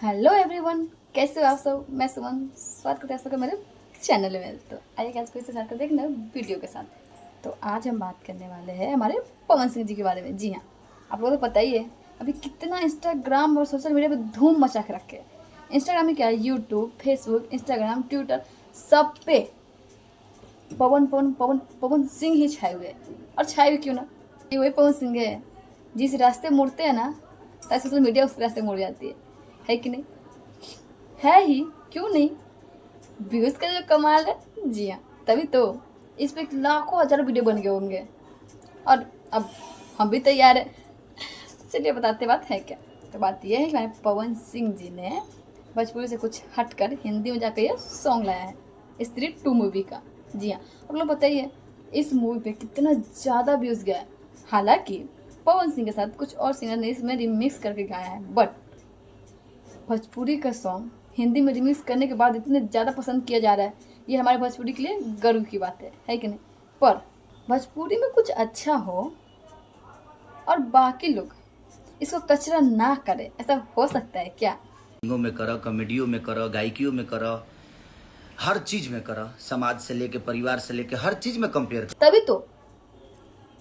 Hello everyone, कैसे हो आप सब। मैं सुमन स्वागत करते हैं आप सबका मेरे चैनल में। तो आइए आज फिर से स्टार्ट करते हैं एक नए वीडियो के साथ। तो आज हम बात करने वाले हैं हमारे पवन सिंह जी के बारे में। जी हाँ, आप लोगों को पता ही है अभी कितना इंस्टाग्राम और सोशल मीडिया पे धूम मचा के रखे। इंस्टाग्राम में क्या है, यूट्यूब, फेसबुक, इंस्टाग्राम, ट्विटर, सब पे पवन पवन पवन पवन सिंह ही छाए हुए हैं। और छाए हुए क्यों ना, ये वही पवन सिंह है जिस रास्ते मुड़ते हैं ना, तो सोशल मीडिया उस रास्ते मुड़ जाती है कि नहीं। है ही, क्यों नहीं। व्यूज का जो कमाल है, जी हाँ, तभी तो इस पे लाखों हजारों वीडियो बन गए होंगे। और अब हम भी तैयार है। चलिए बताते बात है क्या। तो बात यह है कि हमारे पवन सिंह जी ने भोजपुरी से कुछ हटकर हिंदी में जाकर यह सॉन्ग लाया है, स्त्री 2 मूवी का। जी हाँ, आप लोग पता ही है इस मूवी पे कितना ज़्यादा व्यूज़ गया है। हालांकि पवन सिंह के साथ कुछ और सिंगर ने इसमें रिमिक्स करके गाया है, बट भोजपुरी का सॉन्ग हिंदी में रिमिक्स करने के बाद इतने ज़्यादा पसंद किया जा रहा है, ये हमारे भोजपुरी के लिए गर्व की बात है कि नहीं। पर भोजपुरी में कुछ अच्छा हो और बाकी लोग इसको कचरा ना करे, ऐसा हो सकता है क्या। में करो, कॉमेडियो में करो, गायकियों में करो, हर चीज में करो, समाज से लेके परिवार से लेके हर चीज में कंपेयर। तभी तो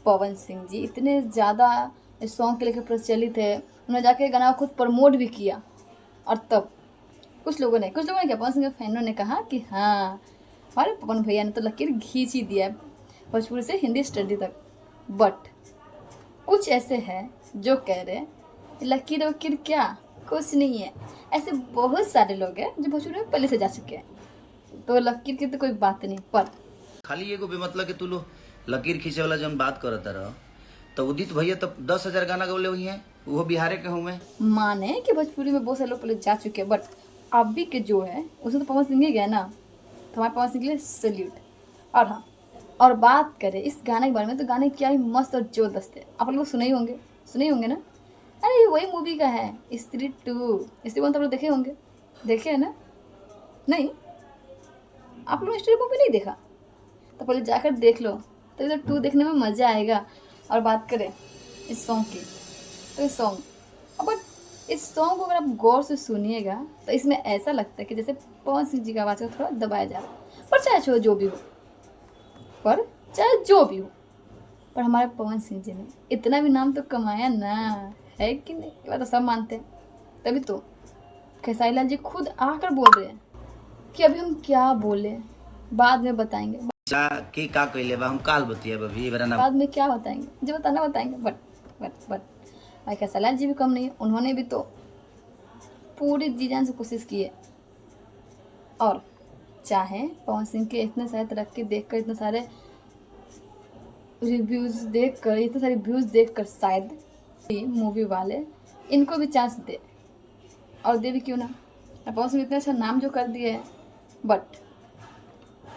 पवन सिंह जी इतने ज़्यादा इस सॉन्ग के लेकर प्रचलित है, उन्होंने जाके गाना खुद प्रमोट भी किया। और तब कुछ लोगों ने क्या, पवन सिंह के फैनों ने कहा कि हाँ, हमारे पवन भैया ने तो लकीर खींच ही दिया है भोजपुरी से हिंदी स्टडी तक। बट कुछ ऐसे हैं जो कह रहे हैं लकीर वकीर क्या, कुछ नहीं है। ऐसे बहुत सारे लोग हैं जो भोजपुरी में पहले से जा चुके हैं, तो लकीर की तो कोई बात नहीं। पर खाली एगो बेमतलब कि तू लो लकीर खींचे वाला जब बात करता रह, तो उदित भैया तब 10,000 गाना गौले हुई हैं, वो बिहारे के हुए। माने कि भोजपुरी में बहुत सारे लोग पहले जा चुके हैं, बट अभी के जो है उसमें तो पवन सिंह ही गए ना, तो हमारे पवन सिंह के लिए सल्यूट। और हाँ, और बात करें इस गाने के बारे में, तो गाने क्या ही मस्त और जबरदस्त है। आप लोग सुने ही होंगे ना। अरे ये वही मूवी का है, स्त्री 2। स्त्री 1 तो आप लोग देखे होंगे, देखे है ना। नहीं, आप लोग स्त्री मूवी नहीं देखा तो पहले जाकर देख लो, तो इधर 2 देखने में मज़ा आएगा। और बात करें इस सॉन्ग की, तो इस सॉन्ग बट इस सॉन्ग को अगर आप गौर से सुनिएगा तो इसमें ऐसा लगता है कि जैसे पवन सिंह जी की आवाज़ को थोड़ा दबाया जा रहा है। पर चाहे जो भी हो, पर हमारे पवन सिंह जी ने इतना भी नाम तो कमाया ना, है कि नहीं। ये बात तो सब मानते हैं। तभी तो खेसारी लाल जी खुद आकर बोल रहे हैं कि अभी हम क्या बोले, बाद में बताएंगे। के का कहले बा हम काल बतिया अभी बाद में क्या बताएंगे, जो बताना बताएंगे। बट भाई खेसारी लाल जी भी कम नहीं है, उन्होंने भी तो पूरी जी जान से कोशिश की है। और चाहे पवन सिंह के इतने सारे तरक्की देखकर, इतने सारे रिव्यूज़ देखकर, इतने सारे व्यूज़ देखकर, शायद मूवी वाले इनको भी चांस दे, और दे भी क्यों ना। पवन सिंह इतना अच्छा नाम जो कर दिए है, बट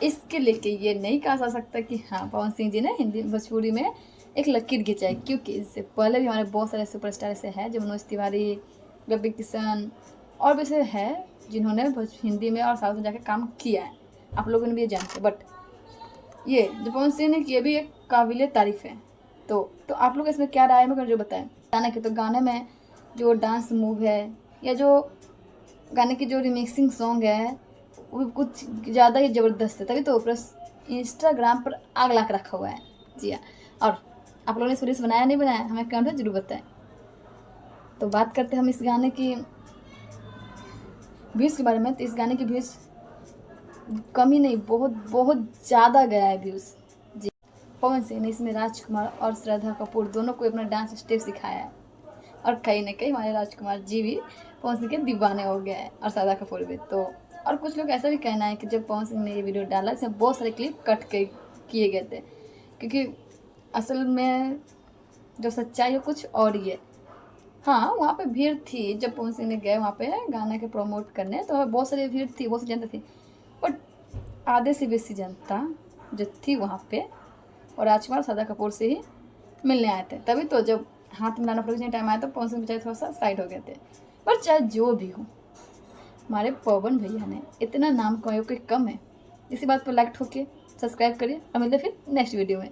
इसके लेके ये नहीं कहा जा सकता कि हाँ पवन सिंह जी ने हिंदी भोजपुरी में एक लकीर खींचा है, क्योंकि इससे पहले भी हमारे बहुत सारे सुपरस्टार ऐसे हैं, जो मनोज तिवारी, रवि किशन और भी ऐसे हैं जिन्होंने हिंदी में और साउथ में जाकर काम किया है। आप लोगों ने भी ये जानते। बट ये जो पवन सिंह ने किए भी एक काबिल तारीफ़ है। तो आप लोग इसमें क्या राय में जो बताएं। गाना के तो गाने में जो डांस मूव है, या जो गाने की जो रिमिक्सिंग सॉन्ग है, वो कुछ ज़्यादा ही ज़बरदस्त है। तभी तो प्लस इंस्टाग्राम पर आग ला के रखा हुआ है। जी हाँ, और आप लोगों ने इस रील्स बनाया नहीं बनाया, हमें कमेंट में जरूर बताएं। तो बात करते हैं हम इस गाने की व्यूज़ के बारे में। तो इस गाने की व्यूज़ कमी नहीं, बहुत ज़्यादा गया है व्यूज़। जी, पवन सिंह ने इसमें राजकुमार और श्रद्धा कपूर दोनों को अपना डांस स्टेप सिखाया है। और कहीं ना कहीं हमारे राजकुमार जी भी पवन सिंह के दीवाने हो गए हैं, और श्रद्धा कपूर भी। तो और कुछ लोग ऐसा भी कहना है कि जब पवन सिंह ने ये वीडियो डाला, इसमें बहुत सारे क्लिप कट के किए गए थे, क्योंकि असल में जो सच्चाई है कुछ और ही है। हाँ, वहाँ पे भीड़ थी जब पवन सिंह ने गए वहाँ पे गाना के प्रमोट करने, तो बहुत सारी भीड़ थी, बहुत सी जनता थी। बट आधे से बेसी जनता जो थी वहाँ पे और राजकुमार श्रद्धा कपूर से ही मिलने आए थे। तभी तो जब हाथ में लाना प्रोडक्शन टाइम आया तो पवन सिंह बेचारे थोड़ा सा साइड हो गए थे। पर चाहे जो भी हो, हमारे पवन भैया ने इतना नाम कमाया, कोई कम है। इसी बात पर लाइक ठोकिए, सब्सक्राइब करिए, और मिलते फिर नेक्स्ट वीडियो में।